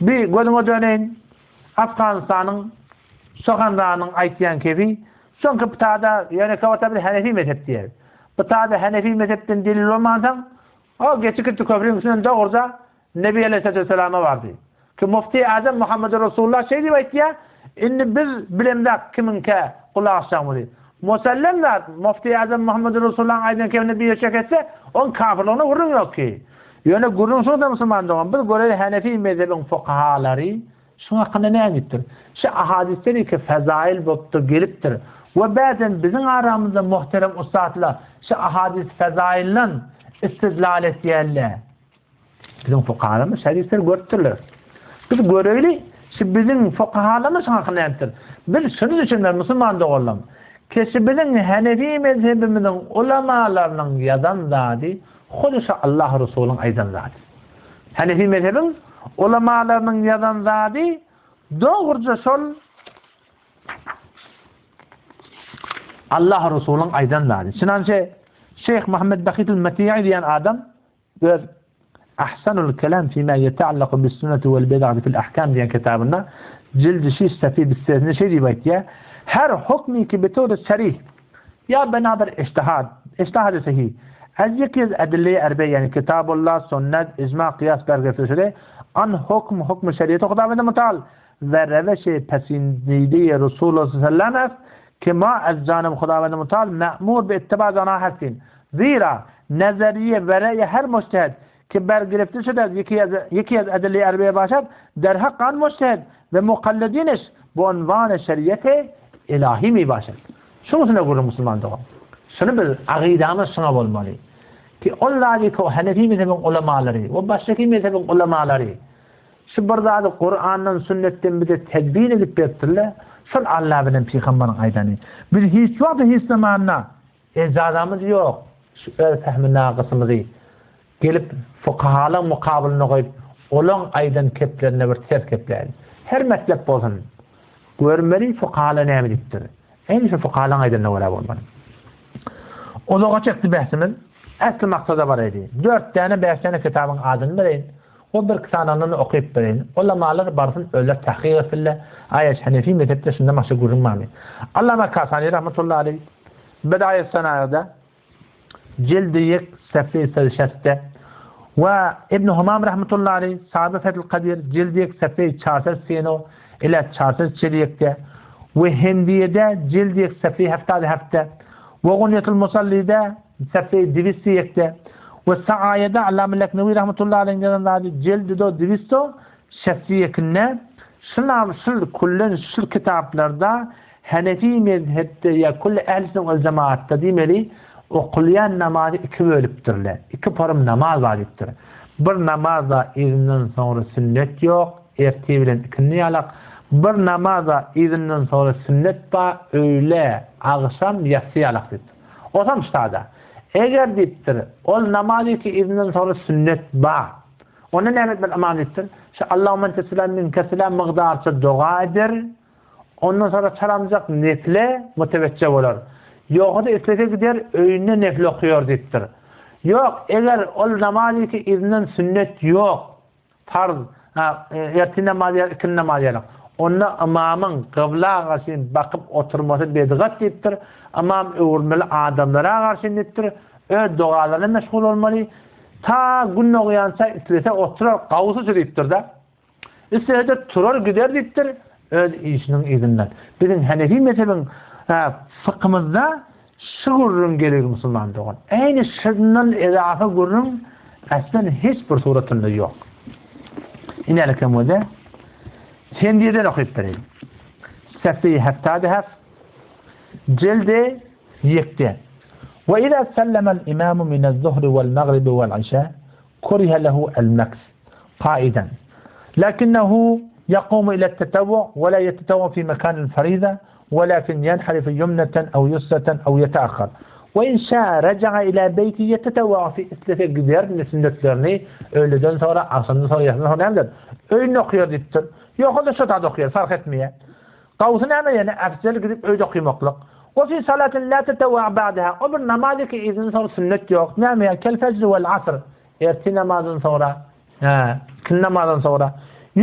Bir gözüme döneyin. Afganistan'ın Soğanlarının aytyan kebi son kıptada yani kavata bir Hanefi mezhep diyor. Kıptada Hanefi mezhepten delil olmazsan o geçik köprünün üstünde orada Nebi Aleyhisselam'a vardı. Ki Mufti Azam Muhammed Resulullah şey diyor ya inni biz bilemdak kiminke kulağı açacağımı. Musallemler Mufti Azam Muhammed Resulullah'ın aydan ki Nebi'ye çeketse on kafirliğine vurun yok ki. Yani gurun sonra Müslüman doğan biz göre Hanefi mezhebin fukahaları şuna hakkında ne anlattır? Şu ahadisleri ki fezail boptu geliptir. Ve bazen bizim aramızda muhterem ustadlar şu ahadis fezailden istidlal ettiyerler. Bizim fukahalarımız hadisleri görüttürler. Biz göreyli şu bizim fukahalarımız şuna hakkında anlattır. Biz şunu düşünler Müslüman doğalım. Ki şu bizim Hanefi mezhebimizin ulemalarının yadan zadi Huluşa Allah Resulü'nün aydan zadi. Hanefi mezhebin ulemalarının yadan zadi doğruca sol Allah Resulü'nün aydan zadi. Şinanca Şeyh Muhammed Bakit el-Mati'i diyen adam bir Ahsanul kelam fîmâ yeta'allaku bis sünneti vel bid'ati fil ahkam diyen kitabında cildi şiş safi bis sezne şey rivayet ya her hukmi ki betoru sarih ya beraber ijtihad sahih az yekîz adille erbe yani kitabullah sünnet icma kıyas belgeselleri an hukm şeriatı Xudavand mutal ve reveş pesindide Resulullah sallallahu aleyhi ve sellem ki ma az canım Xudavand mutal ma'mur bi ittiba zanahatin zira nazariye ve ra'y her mujtehid ki bergirifte şudur yeki az adille erbe başad der hakkan mujtehid ve mukallidiniz bu unvan şeriatı ilahi mi başad. Şunusuna göre Müslüman doğum. Şunu bir akidamız şuna olmalı. Ki onları ki Hanefi mezhebin ulemaları ve başka mezhebin ulemaları şu burada Kur'an'ın sünnetten bir de tedbir edip yaptırlar. Şun Allah bilen Peygamber'in aydanı. Biz hiç vakti hiç zamanla ecazamız yok. Şu fehmi naqısımızı gelip fukahaların mukabilini koyup olan aydan keplerine bir ters kepler. Her meslek olsun. Görmeli fukahalar ne emrettir. En şu fukahaların aydanına öyle olmalı. O da kaçaktı bahsimiz. Asıl maksada var idi. 4 tane 5 tane kitabın adını verin. O bir kitabını okuyup verin. Ulemalar barsın öyle tahkik etsinler. Ayet Hanefi mezhepte şunda maşa görünmami. Allame Kasani rahmetullahi aleyh Bedayet Sanaya'da Cildiyek Sefi Sırşeste ve İbn Humam rahmetullahi aleyh Sahabe Fethül Kadir Cildiyek Sefi Çarsız Sino ile Çarsız Çeliyek'te ve Hindiye'de Cildiyek Sefi Hafta ve Gunyetul Musalli'de Sefi Divistiyek'te ve Sa'ayede Allame Leknevi rahmetullahi aleyh Cildi do Divisto Şefiyek'ine şınav kullen şu kitaplarda Hanefi mezhepte ya kulli ehl-i ve cemaatte demeli okuyan namazı 2 bölüptürler. 2 parım namaz vaciptir. Bir namazda izinden sonra sünnet yok. Ertibilen ikindi yalak. Bir namazda izinden sonra sünnet ba öyle akşam yatsı yalak dedi. O tam ştada. Eğer diptir ol namazı ki izinden sonra sünnet ba. Ona ne etmel amanettir? Şu Allahümme tesselam min keselam mıqdarca duadır. Ondan sonra çalamcak nefle müteveccih olur. Yok da islete gider öğünde nefle okuyor diptir. Yok eğer ol namazı ki izinden sünnet yok. Farz, erti namazı, ikin namazı. Onda imamın kıbla karşı bakıp oturması bedgat diptir. İmam öğrenmeli adamlara karşı diptir. Öyle dualarla meşgul olmalı. Ta gün okuyansa islete oturur, kavusu sürüyüptür da. İslete turur gider diptir. Öyle işinin izinden. Bizim Hanefi mezhebin fıkhımızda şu gurrun gelir Müslüman doğan. Aynı şırnın edafe gurrun aslında hiçbir suretinde yok. İnelik emude Hindiye'den okuyup verelim. Sefi heftade heft cilde yekte. وإذا سلم الإمام من الظهر والمغرب والعشاء كره له المكث قائدا لكنه يقوم إلى التتوع ولا يتتوع في مكان الفريضة ولكن ينحرف يمنة أو يسرة أو يتأخر وإن شاء رجع إلى بيته يتتوع في إسلافه قدر sünnetlerini öğleden sonra akşamdan sonra yatsıdan sonra nemdir. Öğünü okuyor diptir. Yok o da şutada okuyor fark etmiyor. Kavusunu hemen yani afzel gidip öyle okuyamaklık. وفي صلاة لا تتوع بعدها وبر نماذج ki izin sonra sünnet yok. Ne kel fecr vel asr. Erti namazın sonra, kıl namazın sonra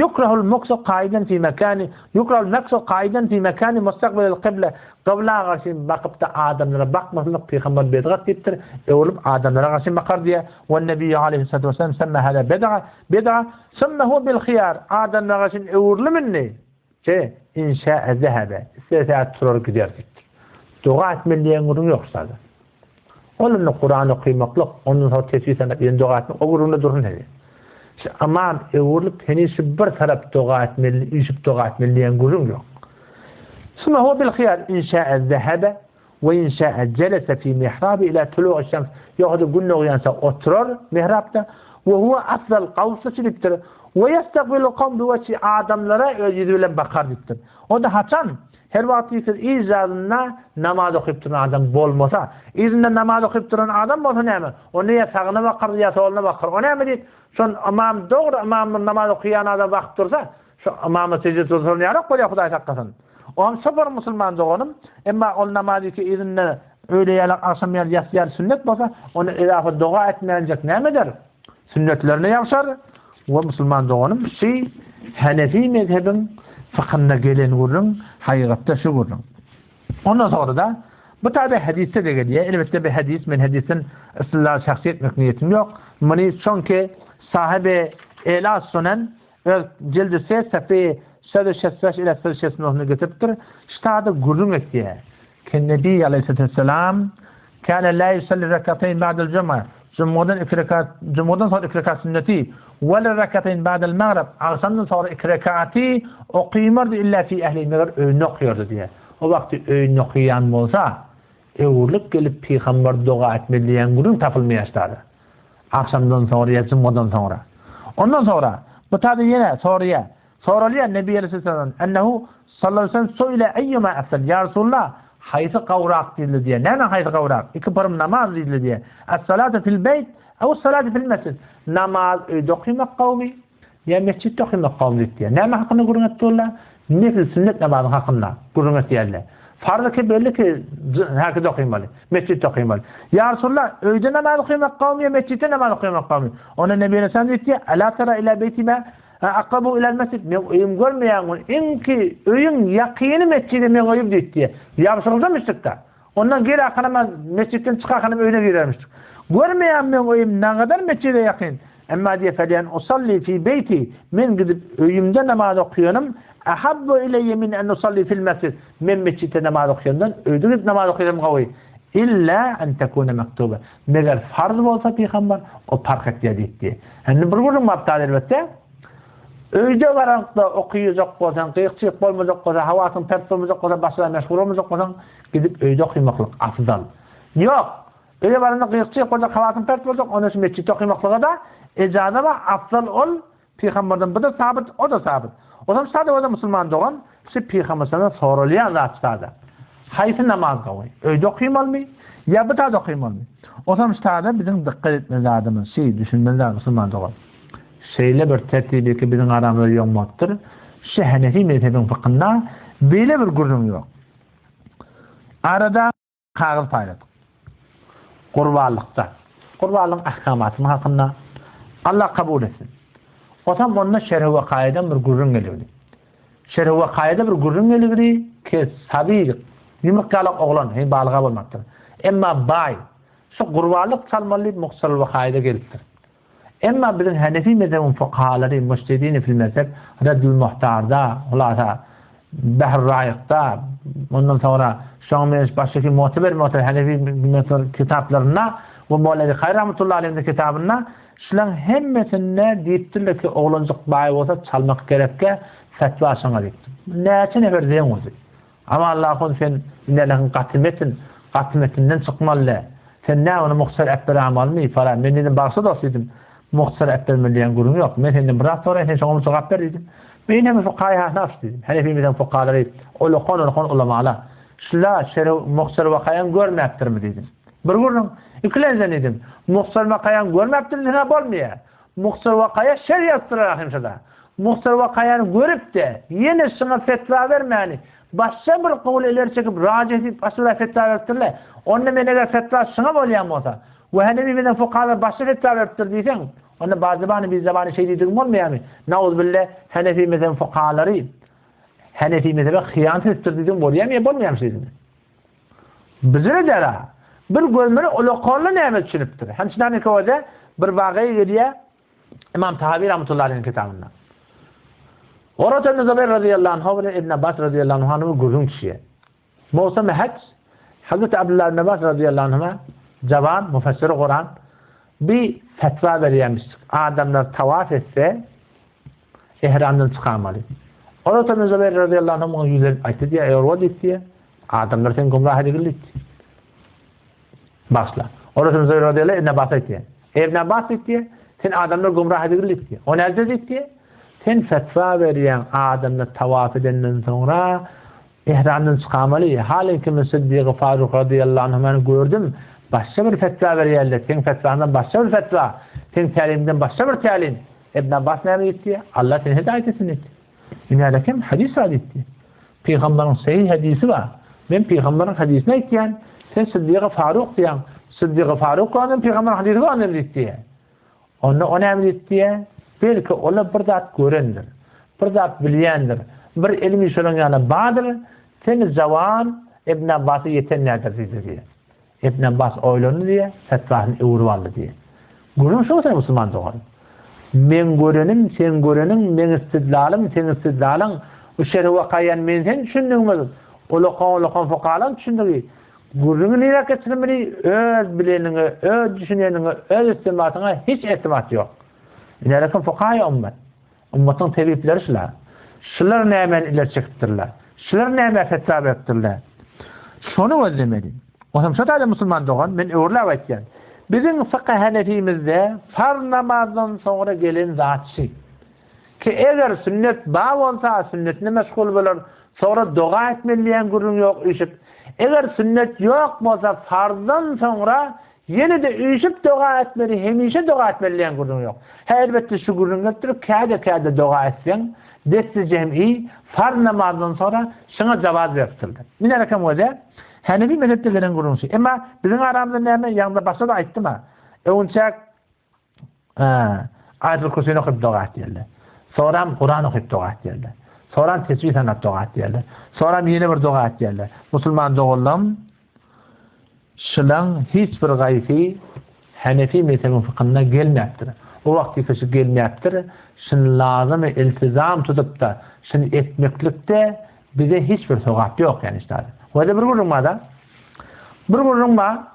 يكره المكس قاعدا في مكان يكره المكس قاعدا في مكان مستقبل القبلة قبل غاشين بقبت آدم لبق مثل في خمر بدعة تبتر يقول آدم لغاشين مقردية والنبي عليه الصلاة والسلام سمى هذا بدعة ثم هو بالخيار آدم لغاشين يقول مني شيء إن شاء ذهب سيساعد ترور كدير دعات من اللي ينقرون يخصد قول إن القرآن قيم مطلق أنه هو تسويسنا بين دعات أقولون دورن هذه أمام يقول هني سبر ثلاث دعات من يجيب دعات من اللي ينقرون له ثم هو بالخيار إن شاء ذهب وإن شاء جلس في محراب إلى طلوع الشمس يأخذ قلنا وينسى أترر محرابته وهو أفضل قوس سلبتر ويستقبل القوم بوجه آدم لرا يجد لهم بقر بتر وده هاتان her vaqt yekir icadına namaz okuyup duran adam bolmasa, izinde namaz okuyup duran adam bolsa näme? O näye sagına bakar, ya soluna bakar. O näme diýip? Şon imam dogry imam namaz okuyan adam wagt dursa, şu imamy secde dursa näme bolýar Hudaý taqqasyn. O sıfır musulman doganım, emma ol namazy ki izinde öyle ýaly akşam ýaly ýasyar sünnet bolsa, onu edafa doga etmänjek nämedir? Sünnetlerine ýaşar. Ve musulman doganım şey Hanefi mezhebin fıkhına gelen gurrun haqiqatda şu gurrun. Ondan sonra da bu tabi hadiste de geliyor. Elbette bir hadis, men hadisin ıslah şahsiyet mekniyetim yok. Mani çünkü sahibi Ela Sunan cildi 3 safi 165 ila 169 getiriptir. İşte gurrun etdiye. Ki Nebi Aleyhisselam kana la yusalli rak'atayn ba'da'l cuma. Cuma'dan sonra 2 rekat sünneti ولا ركعتين بعد المغرب عصرنا صار 2 rekati oqymırdı illa fi ehli mağrib öňe diye. O vakti öňe okuyan bolsa, öwürlük gelip peygamber dua etmeliýän gurun tapylmaýaşdy. Akşamdan sonra ya Cuma'dan sonra. Ondan sonra bu tabi yine soralıya Nebi Aleyhisselam ennehu sallallahu aleyhi ve sellem söyle eyyuma afsal ya Resulullah haysı qawraq dildi diye. Näme haysı qawraq? 2 param namaz dildi diye. Es-salatu fil beyt أو الصلاة في المسجد نماز دقيمة قومي يا مسجد دقيمة قومي diye. Ne hakkında gurunat tolla? Ne sünnet namazı hakkında gurunat diyorlar. Farz ki belli ki herkes daqiymalı. Mescid daqiymalı. Ya Resulullah öyde namaz daqiyma qawmi mescidde namaz daqiyma qawmi. Ona Nebi Aleyhisselam dedi ala tara ila beytima aqrabu ila al-mescid. Men öýüm görmeýän inki öýüm ýakyny mescide men öýüp dedi. Ýapşyryldy mescidde. Ondan geri akanama mescidden çıkakanım öýüne girermişdik. Görmeýän men öýüm nägadar mescide ýakyn. Emma diýe felen usalli fi beyti men gidip öýümde namaz okuýanym. Ahabbu ileyye min en usalli fil mescid. Men mescidde namaz okuýandan öýde gidip namaz okuýanym gawy. İlla en tekuna maktuba. Meger farz bolsa peýgamber o fark etdi. Hani bir gurun maptal elbette. Öýde garaňykda okuýjak bolsaň, gıýykçyk bolmajak bolsa, hawasyn pert bolmajak bolsa, başga meşgul bolmajak bolsaň, gidip öýde okuýmaklyk afdal. Ýok. Öyle barında gıykçyk bolsa, hawasyn pert bolsa, onu mescidde okuýmaklyga da ejada we afdal ol peýgamberden bu da sabit, o da sabit. Odan sade o da musulman dogan, şu peýgamberden sorulýan zat sade. Haýsy namaz gawy? Öýde okuýmalmy? Ya bu da okuýmalmy? Odan sade bizim diqqat etmemiz lazım, düşünmeliler musulman dogan. Şeyle bir tertibi ki bizim aramızda yokmaktır. Şu Hanefi mezhebin fıkhında böyle bir gurrun yok. Arada kağıl payladık. Kurbanlıkta. Kurbanlığın ahkamatı hakkında Allah kabul etsin. O zaman onunla şerh-i vakayeden bir gurrun geliyor. Şerh-i vakayede bir gurrun geliyor ki sabi, yumurtkalık oğlan, balığa olmaktır. Emma bay, şu kurbanlık çalmalı muhsal vakayede geliptir. Emma bizim Hanefi mezhebin fuqahaları, müştehidin fil mezheb, Reddül Muhtar'da, hulasa Behr Rayiq'da, ondan sonra şoňmy başdaki muteber Hanefi mezheb kitaplarına ve Mevlevi Hayr rahmetullahi aleyhinin kitabına şulan hemmesinde diýipdirler ki oğlancık baý bolsa çalmak gerekke fetva şoňa diýipdir. Näçe nefer diýen ozy. Ama Allah'ın sen inelerin qatmetinden çıkmalı. Sen ne onu muhsar etber amalmy falan. Men dedim bagsa dosydım. Muhsar etbermeliyen gurun yok. Men senin bırak sonra sen şoňa cevap berdim. Men hem fuqaha nafs dedim. Hanefi mezheb fuqahaları ulaqon ulamalar. Şula muhsar wakayan görmepdirmi dedim. Bir gurun iklenzen dedim. Muhsar wakayan görmepdirmi ne bolmaýar. Muhsar wakaya şeriatdyr ahimşada. Muhsar wakayan görüp de yine şuna fetva bermäni. Başga bir gowul eler çekip racih edip başga fetva beripdirler. Onda men eger fetva şuna bolýan bolsa, we Hanefi mezheb fuqahalar başga fetva beripdir diýsen, Onu bazı bir zamanı şey dedim olmuyor mu? Nauz billah Hanefi mezhebi fuqahaları Hanefi mezhebi hıyanet ettirdiğim olmuyor mu sizin? Bizine de bir görmeni uluqonlu nimet düşünüptür. Hemşinden kavada bir bağaya geliyor İmam Tahavi rahmetullahi aleyh'in kitabında. Orada İbn Zubayr radıyallahu anh ve İbn Abbas radıyallahu anh'ı gurun kişiye. Mevsim-i Hac Hazreti Abdullah ibn Abbas radıyallahu anh'a cavan, müfessir-i Kur'an bir fetva veriyormuş. Adamlar tavaf etse ihramdan çıkamalı. Orada İbn Zubayr radıyallahu anh'ın yüzleri ayıttı diye, eğer diye adamlar sen gumrah edildi. Başla. Orada İbn Zubayr radıyallahu anh İbn Abbas'a diye. İbn Abbas diye sen adamlar gumrah edildi diye. O nerede diye? Sen fetva veriyen adamlar tavaf edenden sonra ihramdan çıkamalı. Halen ki Sıddık Faruk radıyallahu anh'ı gördüm. Başka bir fetva veriyorlar. Sen fetvandan başka bir fetva. Sen talimden başka bir talim. İbn Abbas ne etti? Allah seni hidayet etsin etti. İnalekem hadis var etti. Peygamberin sahih hadisi var. Ben peygamberin hadisine ettiyen sen Sıddık Faruk diyen. Sıddık Faruk onun peygamberin hadisi var etti. Onu etti. Belki ola bir zat görendir. Bir zat bilyendir. Bir ilmi şolanyana bağdır. Sen zavan İbn Abbas'ı yetenlerdir diye. İbn Abbas oylandı diye, fetvahını uğurvaldı diye. Görün şu olsa Müslüman doğru. Men görenim, sen görenin, men istidlalım, sen istidlalın. O şerhi vakayen men sen düşündüğümüz. Uluqan fuqahalan düşündüğü. Görünün iraketini öz bilenini, öz düşünenini, öz istimatına hiç etimat yok. İnalekin fuqahaya ümmet. Ümmetin tebipleri şular. Şular nemen iler çektirler. Şular nemen fetva vertirler. Şunu özlemedim. O zaman şu da Müslüman doğan, ben uğurlav etken. Bizim fıkıh Hanefimizde farz namazdan sonra gelen zat şey. Ki eğer sünnet bağ olsa sünnetine meşgul olur, sonra dua etmeliyen gurun yok üşüp. Eğer sünnet yok olsa farzdan sonra yine de üşüp dua etmeli, hemişe dua etmeliyen gurun yok. Elbette şu gurun götürüp kâde dua etsen, desti cem'i farz namazdan sonra şuna cevaz yaptırdı. Mine rakam o da Hanefi mezhepte gelen gurunsu. Ama bizim aramızda neyme yanında başta da ayıttı mı? Önçak Ayet-ül Kursi'ni okuyup dua ettiler. Sonra Kur'an okuyup dua ettiler. Sonra tesbih sanat dua ettiler. Sonra yeni bir dua ettiler. Müslüman doğullum şulan hiçbir gayfi Hanefi mezhebinin fıkhına gelmeyaptır. O vakti kişi gelmeyaptır. Şunu lazım iltizam tutup da şunu etmeklikte bize hiçbir sokak yok yani işte. Ve de bir gururma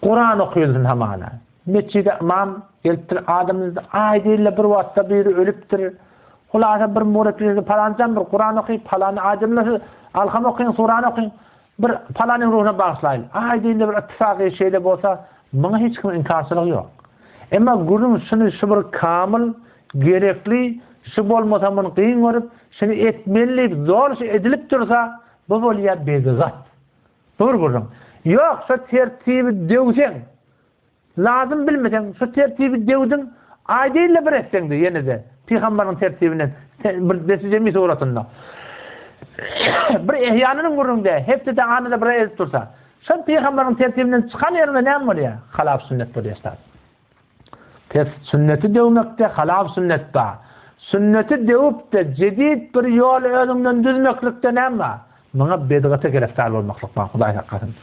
Kur'an okuyulsun hamana. Meçhide imam eltir adamınızda aydiyle bir vatta biri ölüptür. Hulasa bir muretliğinde falancan bir Kur'an okuyup falanı adamları alham okuyun, Sur'an okuyun. Bir falanın ruhuna bağışlayın. Aydiyle bir ittifakı şeyle olsa bana hiç kim inkarsılığı yok. Ama gururun şunu şu bir kamil, gerekli, şu bolmasa bunu kıyın görüp, şunu etmeli, zor şey edilip dursa bu boliyat bezat. Doğru gururun. Yok, şu tertibi devsen, lazım bilmesen, şu tertibi devdin, aydiyle bir etsen de yine de. Peygamberin tertibinden, bir desicemi suratında. Bir ihyanının gururunda, hepsi de anında bir edip dursa, şu Peygamberin tertibinden çıkan yerinde ne var ya? Halaf sünnet böyle işte. Sünneti devmekte halaf sünnet var. Sünneti devip de cedid bir yol önünden düzmeklikte ne var? Bana bedgate gereftar olmaklık var. Huday hakkatın.